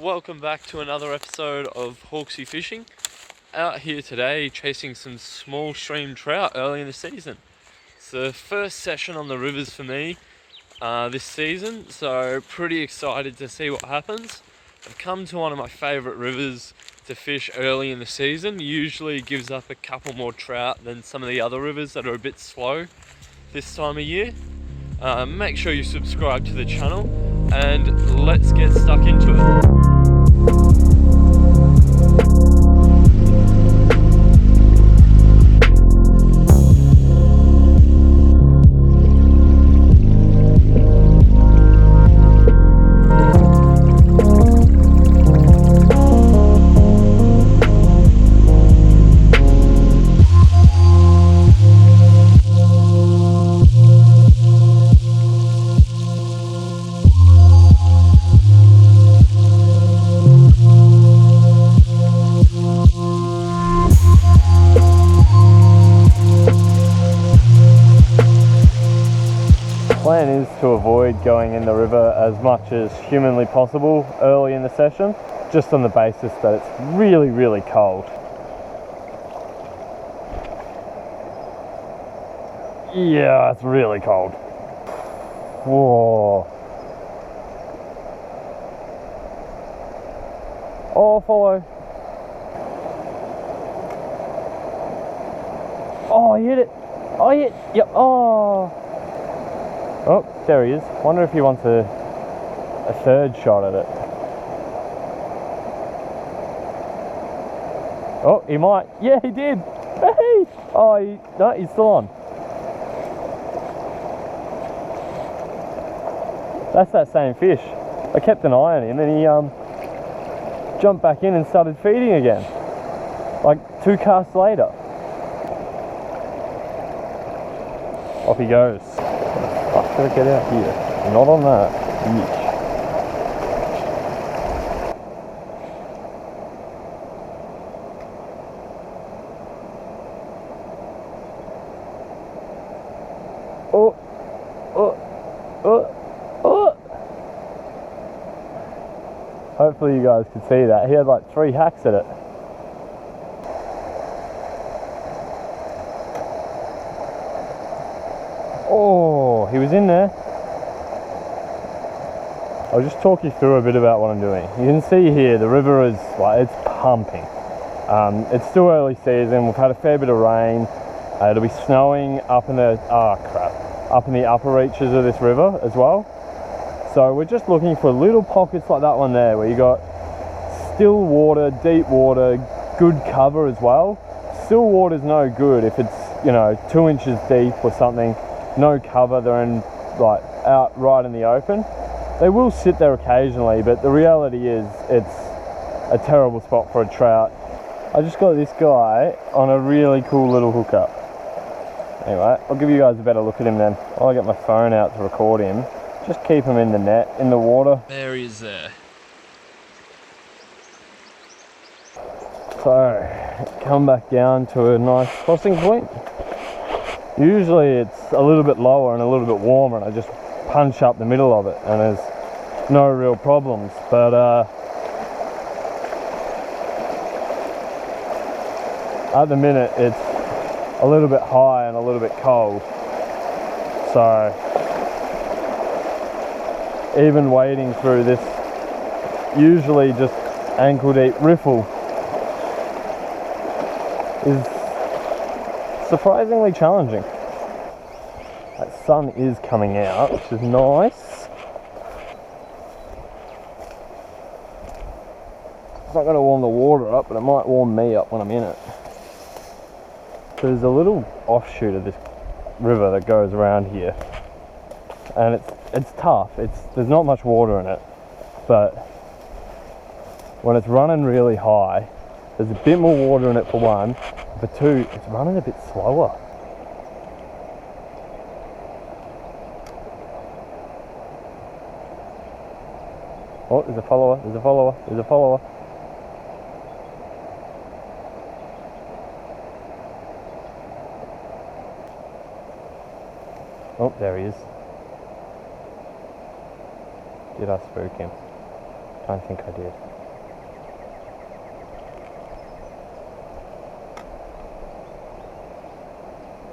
Welcome back to another episode of Hawksy Fishing. Out here today chasing some small stream trout early in the season. It's the first session on the rivers for me this season, so pretty excited to see what happens. I've come to one of my favourite rivers to fish early in the season. Usually gives up a couple more trout than some of the other rivers that are a bit slow this time of year. Make sure you subscribe to the channel and let's get stuck into it. Plan is to avoid going in the river as much as humanly possible early in the session, just on the basis that it's really cold. Yeah, it's really cold. Whoa. Oh, follow. Oh, I hit it. Oh, yeah. Yep. Oh. Oh, there he is. Wonder if he wants a third shot at it. Oh, he might. Yeah, he did. Hey! Oh, no, he's still on. That's that same fish. I kept an eye on him and he jumped back in and started feeding again. Like 2 casts later. Off he goes. Fuck, gotta get out here. Not on that. Yeesh. Oh. Hopefully you guys could see that. He had like 3 hacks at it. Oh, he was in there. I'll just talk you through a bit about what I'm doing. You can see here the river is like, it's pumping. It's still early season. We've had a fair bit of rain. It'll be snowing up in the up in the upper reaches of this river as well. So we're just looking for little pockets like that one there where you got still water, deep water, good cover as well. Still water's no good if it's, you know, 2 inches deep or something. No cover, they're in like out right in the open. They will sit there occasionally, but the reality is it's a terrible spot for a trout. I just got this guy on a really cool little hookup. Anyway, I'll give you guys a better look at him then. I'll get my phone out to record him. Just keep him in the net, in the water. There he is there. So, come back down to a nice crossing point. Usually it's a little bit lower and a little bit warmer and I just punch up the middle of it and there's no real problems, but at the minute it's a little bit high and a little bit cold, so even wading through this usually just ankle deep riffle is surprisingly challenging. That sun is coming out, which is nice. It's not going to warm the water up, but it might warm me up when I'm in it. There's a little offshoot of this river that goes around here, and it's tough. There's not much water in it, but when it's running really high, there's a bit more water in it for one. For 2, it's running a bit slower. Oh, there's a follower, there's a follower, there's a follower. Oh, there he is. Did I spook him? I think I did.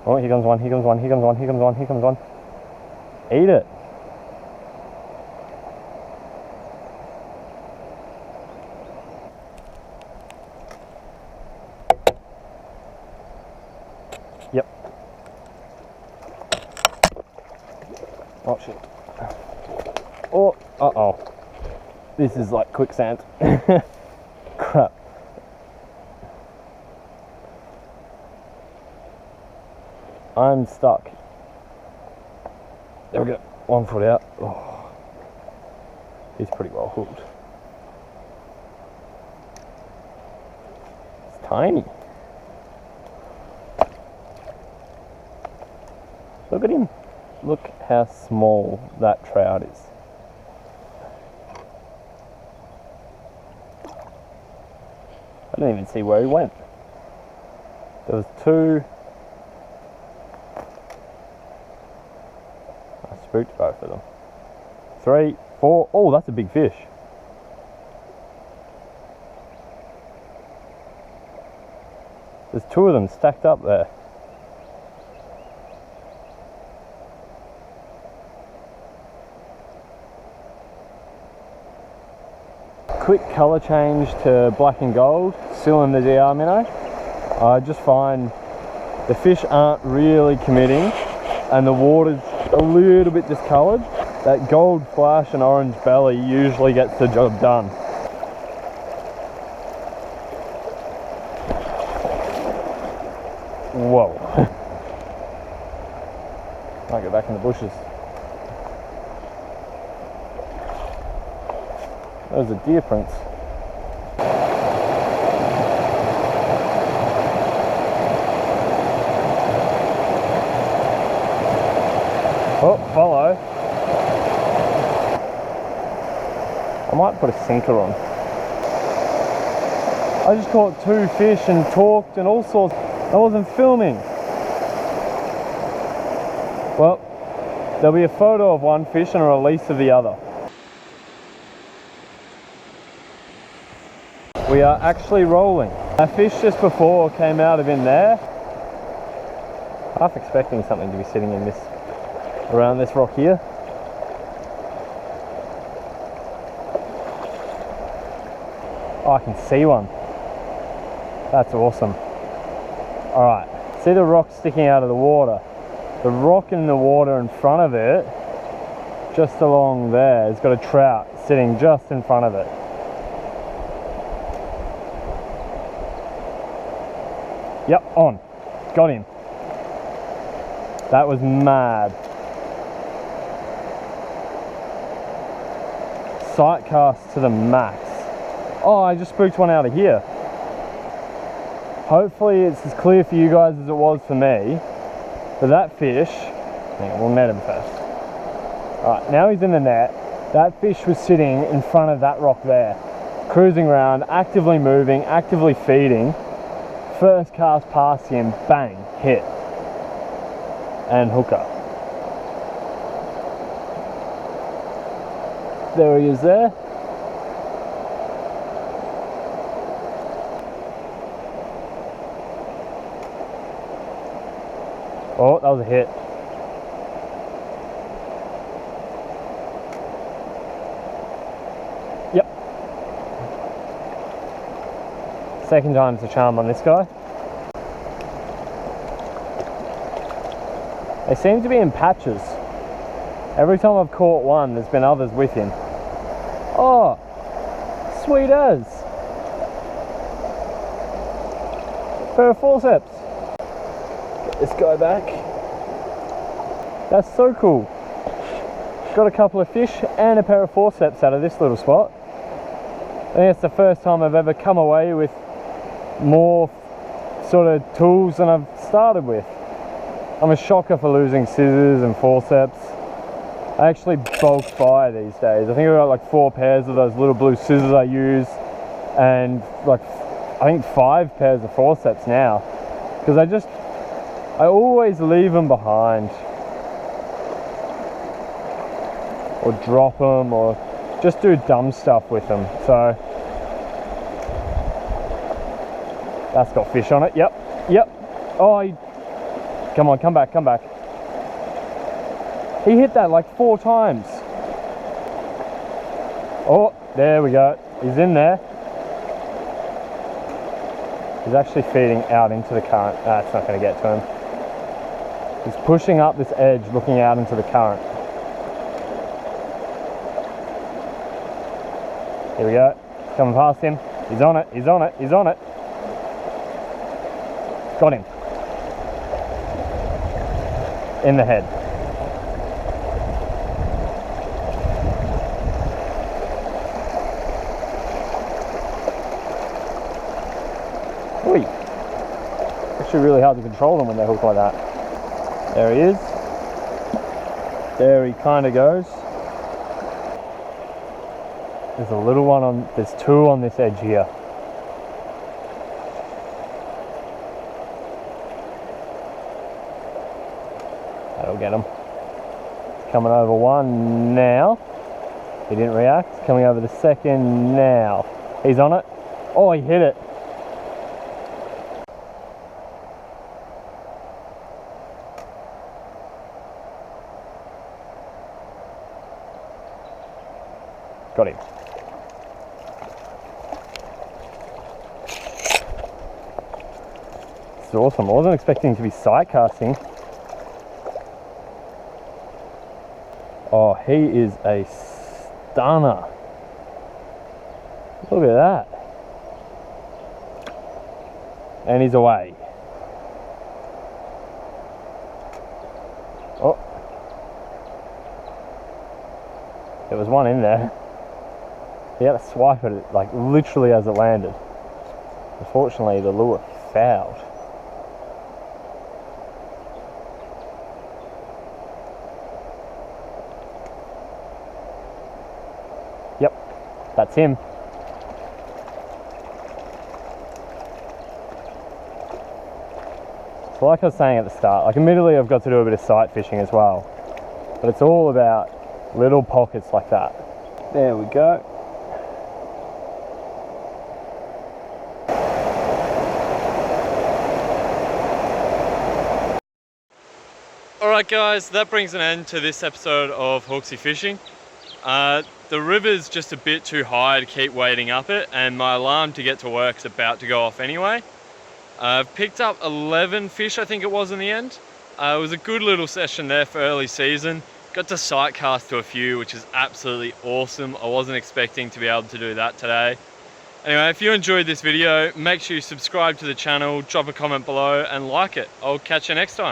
Oh, here comes one, here comes one, here comes one, here comes one, here comes one. Eat it. Yep. Oh shit. Oh, uh-oh. This is like quicksand. Crap. I'm stuck. There we go. 1 foot out. Oh. He's pretty well hooked. It's tiny. Look at him. Look how small that trout is. I didn't even see where he went. There was 2. I spooked both of them. 3, 4. Oh, that's a big fish. There's 2 of them stacked up there. Quick colour change to black and gold, still in the DR minnow. I just find the fish aren't really committing and the water's a little bit discoloured. That gold flash and orange belly usually gets the job done. Whoa. Might get back in the bushes. There's a deer prints. Oh, follow. I might put a sinker on. I just caught 2 fish and talked and all sorts. I wasn't filming. Well, there'll be a photo of one fish and a release of the other. We are actually rolling. A fish just before came out of in there. Half expecting something to be sitting in this, around this rock here. Oh, I can see one. That's awesome. All right, see the rock sticking out of the water. The rock in the water in front of it, just along there, has got a trout sitting just in front of it. Yep, on. Got him. That was mad. Sight cast to the max. Oh, I just spooked one out of here. Hopefully it's as clear for you guys as it was for me. But that fish, we'll net him first. Alright, now he's in the net. That fish was sitting in front of that rock there, cruising around, actively moving, actively feeding. First cast past him, bang, hit. And hooker. There he is there. Oh, that was a hit. Yep. Second time's the charm on this guy. They seem to be in patches. Every time I've caught one, there's been others with him. Oh, sweet as. Pair of forceps. Get this guy back. That's so cool. Got a couple of fish and a pair of forceps out of this little spot. I think it's the first time I've ever come away with more sort of tools than I've started with. I'm a shocker for losing scissors and forceps. I actually bulk buy these days. I think I've got like 4 pairs of those little blue scissors I use and like I think 5 pairs of forceps now, because I always leave them behind or drop them or just do dumb stuff with them. So that's got fish on it. Yep. Oh, come on, come back. He hit that like 4 times. Oh, there we go. He's in there. He's actually feeding out into the current. That's not going to get to him. He's pushing up this edge, looking out into the current. Here we go. He's coming past him. He's on it. Got him. In the head. Oi. Actually really hard to control them when they hook like that. There he is. There he kind of goes. There's a little one on, there's 2 on this edge here. That'll get him. Coming over one now. He didn't react. Coming over the second now. He's on it. Oh, he hit it. Got him. This is awesome. I wasn't expecting to be sight casting. Oh, he is a stunner. Look at that. And he's away. Oh. There was one in there. He had to swipe at it, like literally as it landed. Unfortunately, the lure fouled. Yep, that's him. So like I was saying at the start, like admittedly I've got to do a bit of sight fishing as well, but it's all about little pockets like that. There we go. Alright guys, that brings an end to this episode of Hawksy Fishing. The river's just a bit too high to keep wading up it, and my alarm to get to work is about to go off anyway. I've picked up 11 fish, I think it was in the end. It was a good little session there for early season. Got to sight cast to a few, which is absolutely awesome. I wasn't expecting to be able to do that today. Anyway, if you enjoyed this video, make sure you subscribe to the channel, drop a comment below and like it. I'll catch you next time.